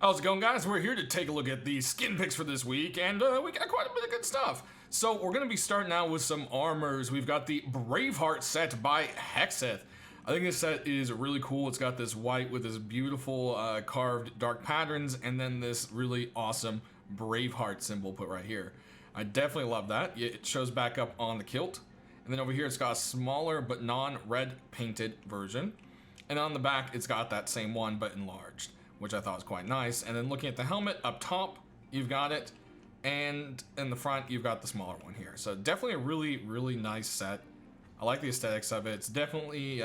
How's it going, guys? We're here to take a look at the skin picks for this week, and we got quite a bit of good stuff. So we're going to be starting out with some armors. We've got the Braveheart set by Hexeth. I think this set is really cool. It's got this white with this beautiful carved dark patterns, and then this really awesome Braveheart symbol put right here. I definitely love that. It shows back up on the kilt. And then over here, it's got a smaller but non-red painted version. And on the back, it's got that same one, but enlarged, which I thought was quite nice. And then looking at the helmet, up top, you've got it. And in the front, you've got the smaller one here. So definitely a really, really nice set. I like the aesthetics of it. It's definitely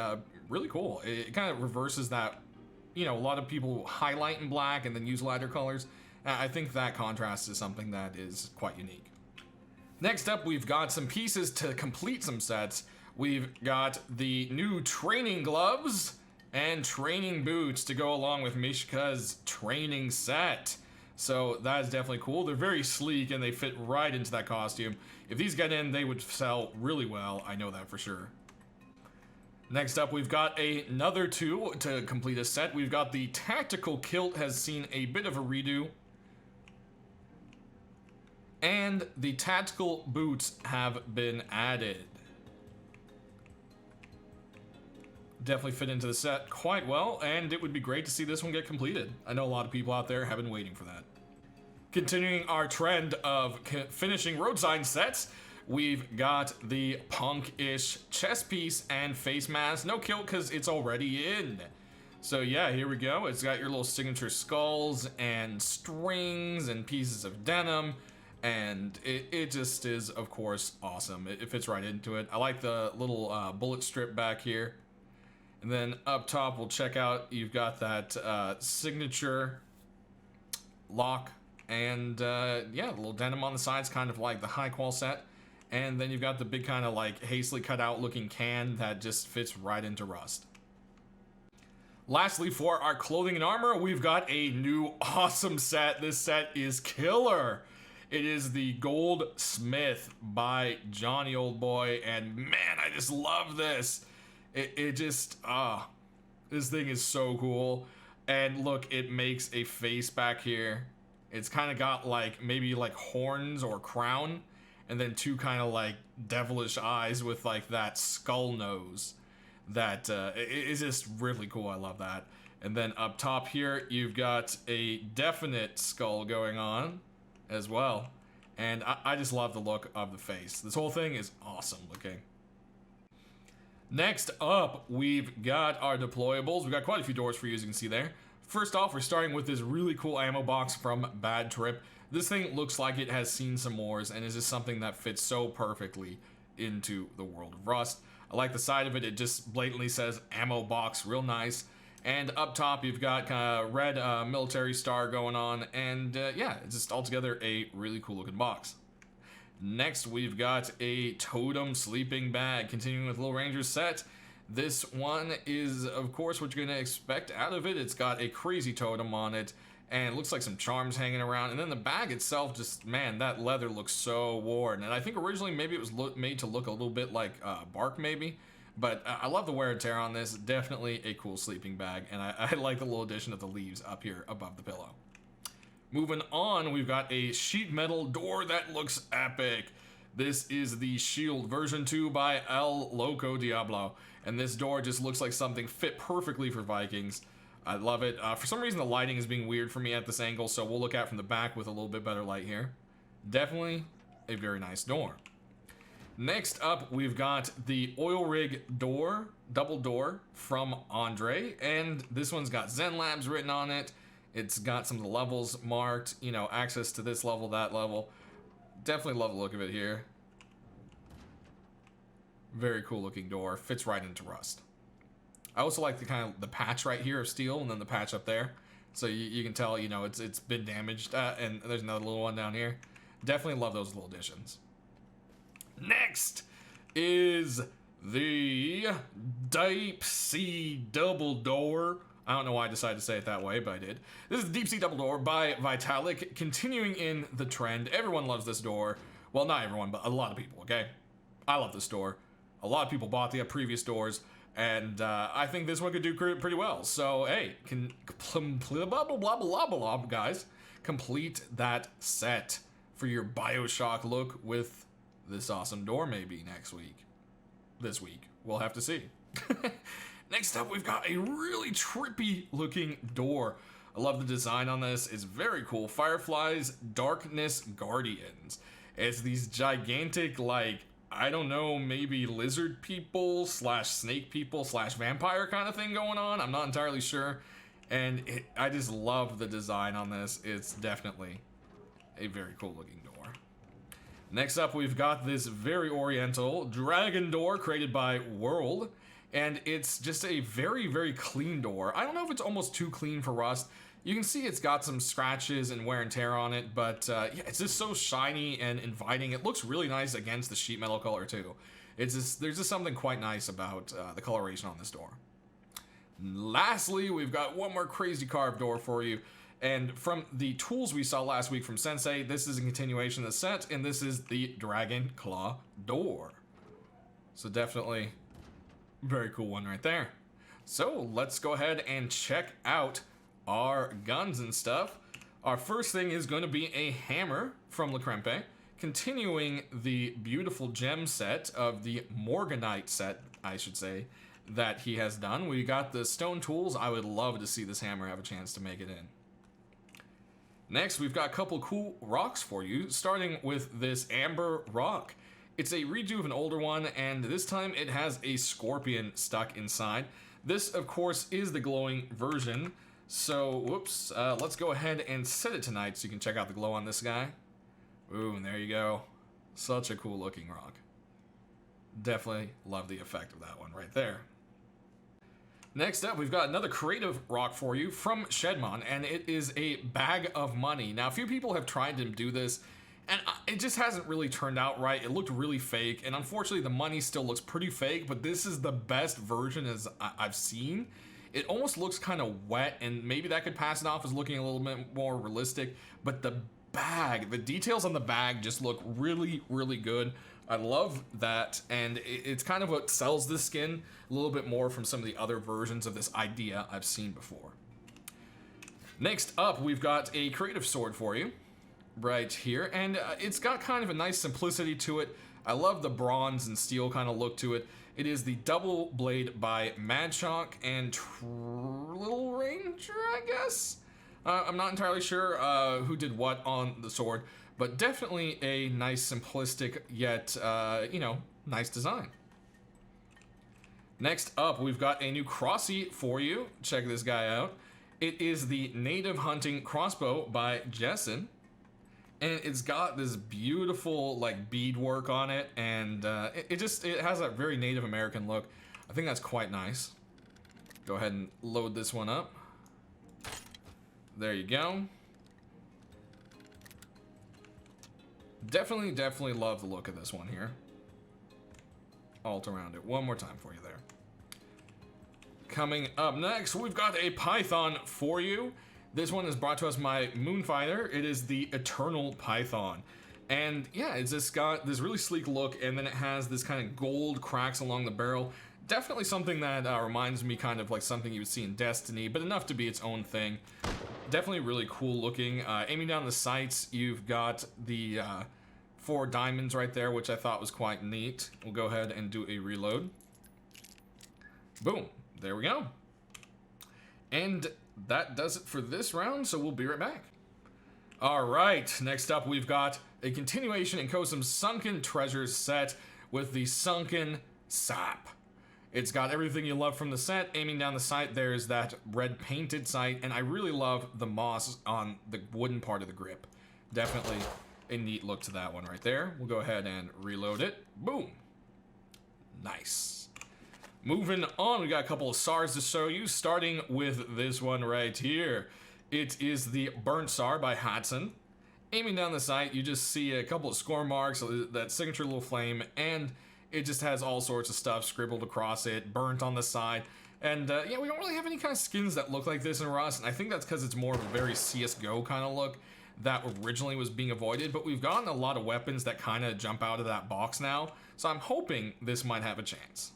really cool. It kind of reverses that, you know, a lot of people highlight in black and then use lighter colors. I think that contrast is something that is quite unique. Next up, we've got some pieces to complete some sets. We've got the new training gloves and training boots to go along with Mishka's training set. So that is definitely cool. They're very sleek and they fit right into that costume. If these get in, they would sell really well. I know that for sure. Next up, we've got another two to complete a set. We've got the tactical kilt has seen a bit of a redo. And the tactical boots have been added. Definitely fit into the set quite well, and it would be great to see this one get completed. I know a lot of people out there have been waiting for that. Continuing our trend of finishing Roadsigns sets, we've got the punk-ish chest piece and face mask. No kilt because it's already in. So yeah, here we go. It's got your little signature skulls and strings and pieces of denim. And it just is, of course, awesome. It fits right into it. I like the little bullet strip back here. And then up top, we'll check out, you've got that signature lock. And yeah, the little denim on the sides, kind of like the high qual set. And then you've got the big kind of like hastily cut out looking can that just fits right into rust. Lastly, for our clothing and armor, we've got a new awesome set. This set is killer. It is the Gold Smith by Johnny Oldboy, and man, I just love this. This thing is so cool. And look, it makes a face back here. It's kind of got like maybe like horns or crown, and then two kind of like devilish eyes with like that skull nose. That is just really cool. I love that. And then up top here, you've got a definite skull going on as well. And I just love the look of the face. This whole thing is awesome looking. Next up, we've got our deployables. We've got quite a few doors for you, as you can see there. First off, we're starting with this really cool ammo box from Bad Trip. This thing looks like it has seen some wars and is just something that fits so perfectly into the world of Rust. I like the side of it. It just blatantly says ammo box, real nice. And up top, you've got kind of red military star going on. And yeah, it's just altogether a really cool looking box. Next, we've got a totem sleeping bag. Continuing with Little Ranger's set. This one is, of course, what you're going to expect out of it. It's got a crazy totem on it. And it looks like some charms hanging around. And then the bag itself, just, man, that leather looks so worn. And I think originally maybe it was made to look a little bit like bark, maybe. But I love the wear and tear on this. Definitely a cool sleeping bag. And I like the little addition of the leaves up here above the pillow. Moving on, we've got a sheet metal door that looks epic. This is the Shield version 2 by El Loco Diablo. And this door just looks like something fit perfectly for Vikings. I love it. For some reason, the lighting is being weird for me at this angle, so we'll look at it from the back with a little bit better light here. Definitely a very nice door. Next up, we've got the oil rig door, double door from Andre, and this one's got Zen Labs written on it. It's got some of the levels marked, you know, access to this level, that level. Definitely love the look of it here. Very cool looking door, fits right into Rust. I also like the kind of the patch right here of steel, and then the patch up there, so you can tell, you know, it's been damaged. And there's another little one down here. Definitely love those little additions. Next is the Deep Sea Double Door. I don't know why I decided to say it that way, but I did. This is the Deep Sea Double Door by Vitalik, continuing in the trend. Everyone loves this door. Well, not everyone, but a lot of people, okay? I love this door. A lot of people bought the previous doors. And I think this one could do pretty well. So, hey, blah, blah, blah, blah, blah, blah, guys. Complete that set for your Bioshock look with this awesome door maybe this week. We'll have to see. Next up, we've got a really trippy looking door. I love the design on this. It's very cool. Firefly's Darkness Guardians. It's these gigantic, like, I don't know, maybe lizard people / snake people / vampire kind of thing going on. I'm not entirely sure. And I just love the design on this. It's definitely a very cool looking door. Next up, we've got this very oriental dragon door created by World. And it's just a very, very clean door. I don't know if it's almost too clean for Rust. You can see it's got some scratches and wear and tear on it, but yeah, it's just so shiny and inviting. It looks really nice against the sheet metal color too. There's just something quite nice about the coloration on this door. Lastly, we've got one more crazy carved door for you. And from the tools we saw last week from Sensei, this is a continuation of the set, and this is the Dragon Claw door. So definitely a very cool one right there. So let's go ahead and check out our guns and stuff. Our first thing is going to be a hammer from Le Crempe, continuing the beautiful gem set of the Morganite set, I should say, that he has done. We got the stone tools. I would love to see this hammer have a chance to make it in. Next, we've got a couple cool rocks for you, starting with this amber rock. It's a redo of an older one, and this time it has a scorpion stuck inside. This, of course, is the glowing version. So, whoops, let's go ahead and set it tonight so you can check out the glow on this guy. Ooh, and there you go. Such a cool looking rock. Definitely love the effect of that one right there. Next up, we've got another creative rock for you from Shedmon, and it is a bag of money. Now, a few people have tried to do this, and it just hasn't really turned out right. It looked really fake, and unfortunately, the money still looks pretty fake, but this is the best version as I've seen. It almost looks kind of wet, and maybe that could pass it off as looking a little bit more realistic, but the bag, the details on the bag just look really, really good. I love that, and it's kind of what sells this skin a little bit more from some of the other versions of this idea I've seen before. Next up, we've got a creative sword for you right here, and it's got kind of a nice simplicity to it. I love the bronze and steel kind of look to it. It is the double blade by Madshock and Little Ranger, I guess? I'm not entirely sure who did what on the sword, but definitely a nice simplistic yet, you know, nice design. Next up, we've got a new crossy for you. Check this guy out. It is the Native Hunting Crossbow by Jessen. And it's got this beautiful like beadwork on it, and it has a very Native American look. I think that's quite nice. Go ahead and load this one up. There you go. Definitely love the look of this one here. Alt around it. One more time for you there. Coming up next, we've got a Python for you. This one is brought to us by Moonfighter. It is the Eternal Python. And yeah, it's just got this really sleek look, and then it has this kind of gold cracks along the barrel. Definitely something that reminds me kind of like something you would see in Destiny, but enough to be its own thing. Definitely really cool looking. Aiming down the sights, you've got the 4 diamonds right there, which I thought was quite neat. We'll go ahead and do a reload. Boom. There we go. And that does it for this round, so we'll be right back. All right, next up we've got a continuation in Kosam's Sunken Treasures set with the Sunken Sap. It's got everything you love from the set. Aiming down the sight, there's that red painted sight, and I really love the moss on the wooden part of the grip. Definitely a neat look to that one right there. We'll go ahead and reload it. Boom. Nice. Moving on, we got a couple of SARs to show you, starting with this one right here. It is the Burnt SAR by Hudson. Aiming down the sight, you just see a couple of score marks, that signature little flame, and it just has all sorts of stuff scribbled across it, burnt on the side. And yeah, we don't really have any kind of skins that look like this in Rust, and I think that's because it's more of a very CSGO kind of look that originally was being avoided, but we've gotten a lot of weapons that kind of jump out of that box now, so I'm hoping this might have a chance.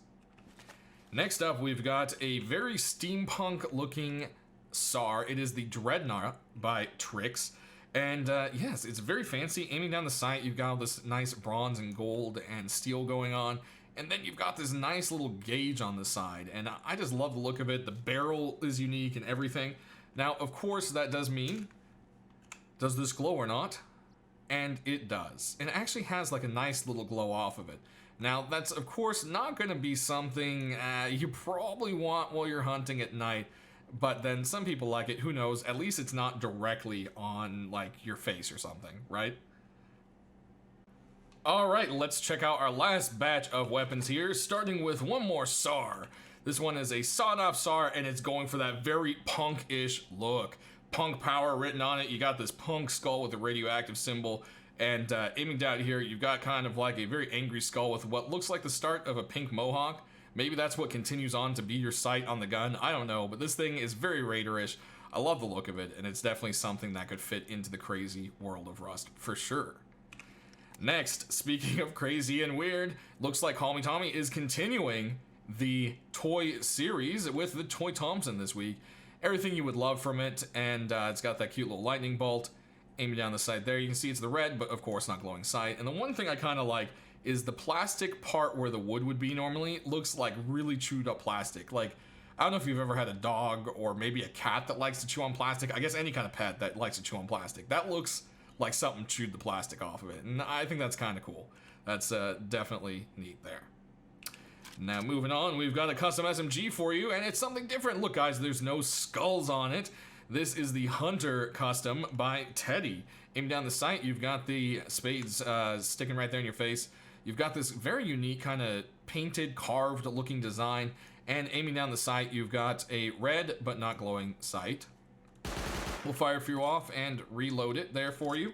Next up, we've got a very steampunk looking SAR. It is the Dreadnought by Trix. And yes, it's very fancy. Aiming down the sight, you've got all this nice bronze and gold and steel going on. And then you've got this nice little gauge on the side. And I just love the look of it. The barrel is unique and everything. Now, of course, that does mean, does this glow or not? And it does. And it actually has like a nice little glow off of it. Now, that's of course not going to be something you probably want while you're hunting at night, but then some people like it, who knows, at least it's not directly on like your face or something, right? Alright, let's check out our last batch of weapons here, starting with one more SAR. This one is a sawed-off SAR, and it's going for that very punk-ish look. Punk power written on it. You got this punk skull with a radioactive symbol. And aiming down here, you've got kind of like a very angry skull with what looks like the start of a pink mohawk. Maybe that's what continues on to be your sight on the gun. I don't know, but this thing is very Raider-ish. I love the look of it, and it's definitely something that could fit into the crazy world of Rust, for sure. Next, speaking of crazy and weird, looks like Call Me Tommy is continuing the toy series with the Toy Thompson this week. Everything you would love from it, and it's got that cute little lightning bolt. Aiming down the sight there, you can see it's the red, but of course not glowing sight. And the one thing I kind of like is the plastic part where the wood would be normally looks like really chewed up plastic. Like, I don't know if you've ever had a dog or maybe a cat that likes to chew on plastic. I guess any kind of pet that likes to chew on plastic. That looks like something chewed the plastic off of it, and I think that's kind of cool. That's definitely neat there. Now moving on, we've got a custom SMG for you, and it's something different. Look guys, there's no skulls on it. This is the Hunter Custom by Teddy. Aim down the sight, you've got the spades sticking right there in your face. You've got this very unique kind of painted, carved looking design. And aiming down the sight, you've got a red but not glowing sight. We'll fire a few off and reload it there for you.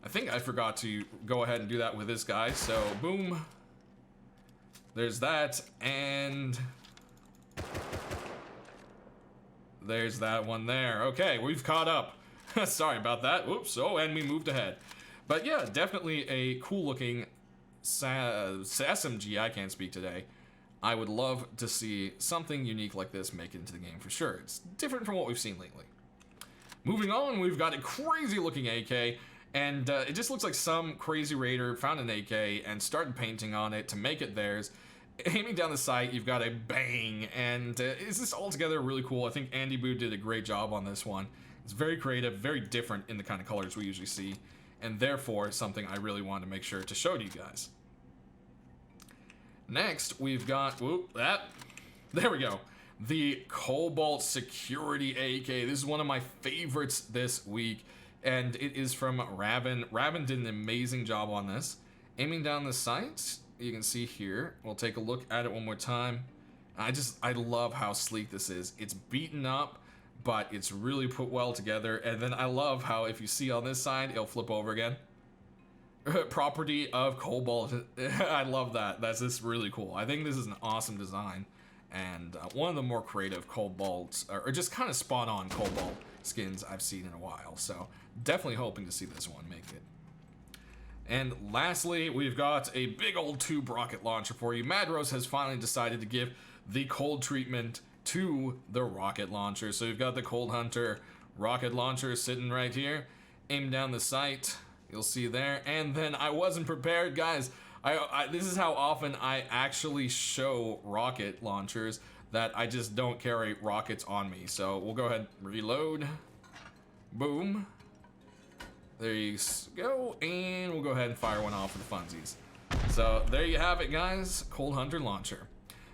I think I forgot to go ahead and do that with this guy. So boom. There's that, and there's that one there. Okay, we've caught up. Sorry about that. Whoops. Oh, and we moved ahead. But yeah, definitely a cool looking SMG. I can't speak today. I would love to see something unique like this make it into the game for sure. It's different from what we've seen lately. Moving on, we've got a crazy looking AK. And it just looks like some crazy raider found an AK and started painting on it to make it theirs. Aiming down the sight, you've got a bang, and it's just altogether really cool. I think Andy Boo did a great job on this one. It's very creative, very different in the kind of colors we usually see, and therefore something I really wanted to make sure to show to you guys. Next, we've got, there we go. The Cobalt Security AK. This is one of my favorites this week. And it is from Raven. Raven did an amazing job on this. Aiming down the sights, you can see here. We'll take a look at it one more time. I love how sleek this is. It's beaten up, but it's really put well together. And then I love how if you see on this side, it'll flip over again. Property of Cobalt. I love that. That's just really cool. I think this is an awesome design. And one of the more creative Cobalt, or just kind of spot on Cobalt skins I've seen in a while. So definitely hoping to see this one make it. And lastly, we've got a big old tube rocket launcher for you. Madrose has finally decided to give the cold treatment to the rocket launcher. So you've got the Cold Hunter rocket launcher sitting right here. Aim down the sight, you'll see there. And then I wasn't prepared, guys. This is how often I actually show rocket launchers, that I just don't carry rockets on me. So we'll go ahead and reload. Boom. There you go. And we'll go ahead and fire one off for the funsies. So there you have it, guys. Cold Hunter launcher.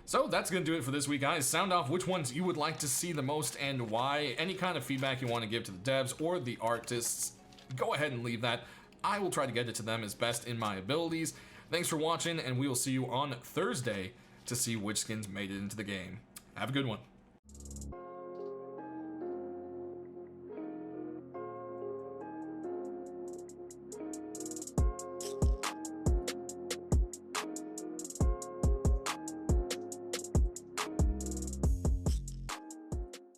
So that's going to do it for this week, guys. Sound off which ones you would like to see the most and why. Any kind of feedback you want to give to the devs or the artists, go ahead and leave that. I will try to get it to them as best in my abilities. Thanks for watching, and we will see you on Thursday to see which skins made it into the game. Have a good one.